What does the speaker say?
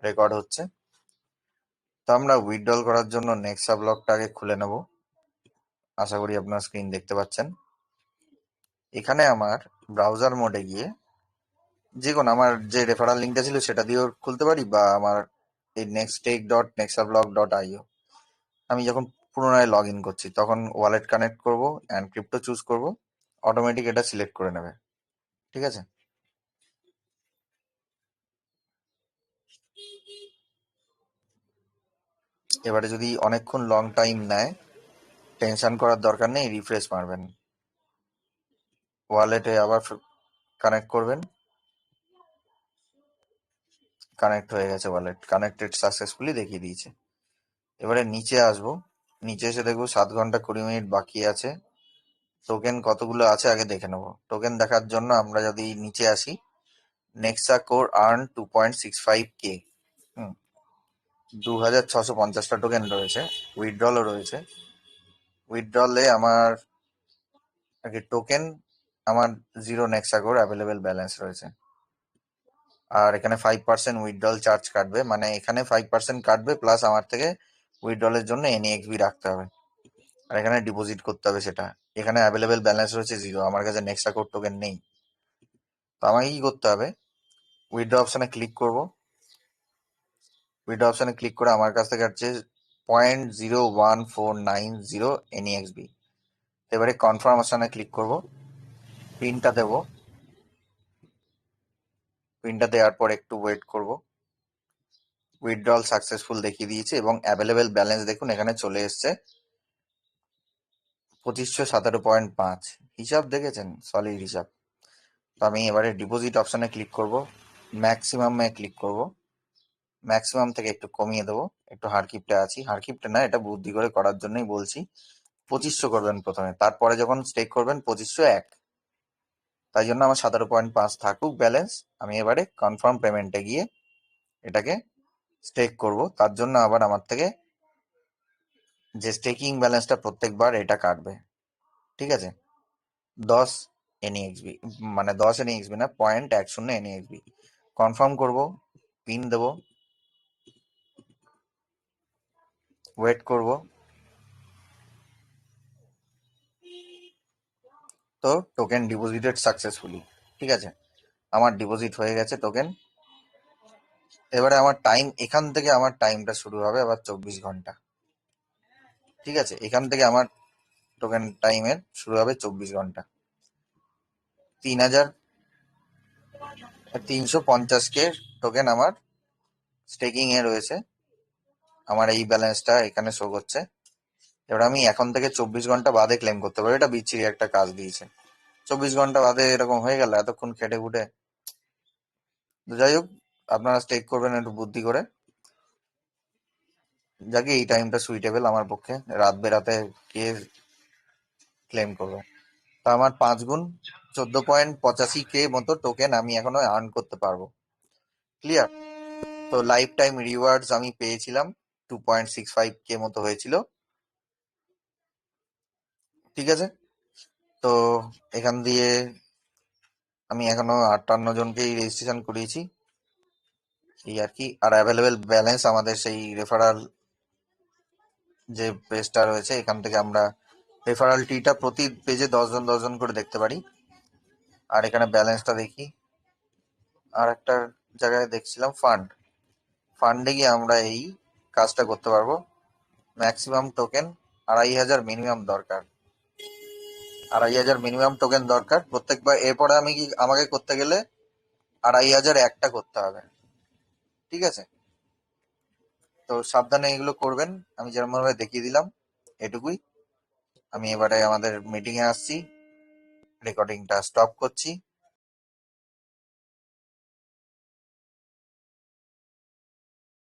Record হচ্ছে। তো আমরা উইথড্রল করার জন্য নেক্সা ব্লকটা আগে খুলে নেব। আশা করি আপনার স্ক্রিন দেখতে পাচ্ছেন। এখানে আমার ব্রাউজার মোডে গিয়ে যে কোনো আমার যে রেফারাল লিঙ্কটা ছিল সেটা দিয়েও খুলতে পারি, বা আমার এই nextech.nexablock.io আমি যখন পুনরায় লগ ইন করছি তখন ওয়ালেট কানেক্ট করব অ্যান্ড ক্রিপ্টো চুজ করব, অটোমেটিক এটা সিলেক্ট করে নেবে। ঠিক আছে, এবারে যদি অনেকক্ষণ লং টাইম নেয়, টেনশন করার দরকার নেই, রিফ্রেশ মারবেন, ওয়ালেটে আবার কানেক্ট করবেন। কানেক্ট হয়ে গেছে, ওয়ালেট কানেক্টেড সাকসেসফুলি দেখিয়ে দিয়েছে। এবারে নিচে আসবো, নিচে এসে দেখবো 7 ঘন্টা 20 মিনিট বাকি আছে। টোকেন কতগুলো আছে আগে দেখে নেবো। টোকেন দেখার জন্য আমরা যদি নিচে আসি, নেক্সা কোর আর্ন 2.65K, 2650টা টোকেন রয়েছে, উইথড্রলও রয়েছে। উইথড্রলে আমার আগে টোকেন, আমার 0 নেক্সা কোর অ্যাভেলেবেল ব্যালেন্স রয়েছে। আর এখানে 5% উইথড্রল চার্জ কাটবে, মানে এখানে 5% কাটবে, প্লাস আমার থেকে উইথড্রলের জন্য NEXB রাখতে হবে, আর এখানে ডিপোজিট করতে হবে সেটা। এখানে অ্যাভেলেবেল ব্যালেন্স রয়েছে 0, আমার কাছে নেক্সা কোর টোকেন নেই। তো আমাকে কি করতে হবে, উইথড্র অপশনে ক্লিক করব। উইথড্র অপশনে ক্লিক করে আমার কাছ থেকে হচ্ছে 0.01490 NEXB। এবারে কনফার্ম অপশনে ক্লিক করব, পিনটা দেবো। পিনটা দেওয়ার পর একটু ওয়েট করব। উইথড্রল সাকসেসফুল দেখিয়ে দিয়েছে এবং অ্যাভেলেবেল ব্যালেন্স দেখুন এখানে চলে এসছে 2517.5। হিসাব দেখেছেন, সলিড হিসাব। তো আমি এবারে ডিপোজিট অপশনে ক্লিক করব, ম্যাক্সিমামে ক্লিক করব, ম্যাক্সিমাম থেকে একটু কমিয়ে দেবো। একটু হারকিপটে আছি, হারকিপটে না, এটা বুদ্ধি করে করার জন্যই বলছি। 2500 করবেন প্রথমে, তারপরে যখন স্টেক করবেন 2501। তাই জন্য আমার 17.5 থাকুক ব্যালেন্স। আমি এবারে কনফার্ম পেমেন্টে গিয়ে এটাকে স্টেক করব। তার জন্য আবার আমার থেকে যে স্টেকিং ব্যালেন্সটা প্রত্যেকবার এটা কাটবে। ঠিক আছে, 10 NEXB, মানে 10 NEXB না, 0.10 NEXB। কনফার্ম করব, পিন দেব, ওয়েট করব। তো টোকেন ডিপোজিটেড সাকসেসফুলি। ঠিক আছে, আমার ডিপোজিট হয়ে গেছে টোকেন। এবারে আমার টাইম, এখান থেকে আমার টাইমটা শুরু হবে আবার 24 ঘন্টা। ঠিক আছে, এখান থেকে আমার টোকেন টাইমের শুরু হবে 24 ঘন্টা। 3350K টোকেন আমার স্টেকিং এ রয়েছে। আমার এই ব্যালেন্সটা এখানে শো করছে। এবার আমি এখন থেকে 24 ঘন্টা বাদে ক্লেম করতে পারবো। এটা বিচ্ছিরি একটা কাজ দিয়েছে, 24 ঘন্টা বাদে এরকম হয়ে গেল, এতক্ষণ খেটে খুটে। তো যাই হোক, আপনারা স্টেক করবেন একটু বুদ্ধি করে। যাকে এই টাইমটা সুইটেবল আমার পক্ষে, রাত বেরাতে কে ক্লেম করবে। তা আমার 5 গুণ 14.85K মতো টোকেন আমি এখনো আর্ন করতে পারবো। ক্লিয়ার? তো লাইফ টাইম রিওয়ার্ডস আমি পেয়েছিলাম 2.65K মতো হয়েছিল। ঠিক আছে, তো এখান দিয়ে আমি এখনো 58 জনকেই রেজিস্ট্রেশন করিয়েছি, এই আর কি। আর অ্যাভেলেবেল ব্যালেন্স আমাদের সেই রেফারাল যে পেজটা রয়েছে, এখান থেকে আমরা রেফারাল টিটা প্রতি পেজে 10 জন করে দেখতে পারি। আর এখানে ব্যালেন্সটা দেখি, আর একটা জায়গায় দেখছিলাম ফান্ডে গিয়ে আমরা এই কাজটা করতে পারবো। ম্যাক্সিমাম টোকেন 2500 মিনিমাম দরকার, 2500 মিনিমাম টোকেন দরকার প্রত্যেকবার। এরপরে আমাকে করতে গেলে 2500 একটা করতে হবে। ঠিক আছে, তো সাবধানে এগুলো করবেন, আমি যেরকম ভাবে দেখিয়ে দিলাম এটুকুই। আমি এবারে আমাদের মিটিং এ আসছি, রেকর্ডিংটা স্টপ করছি।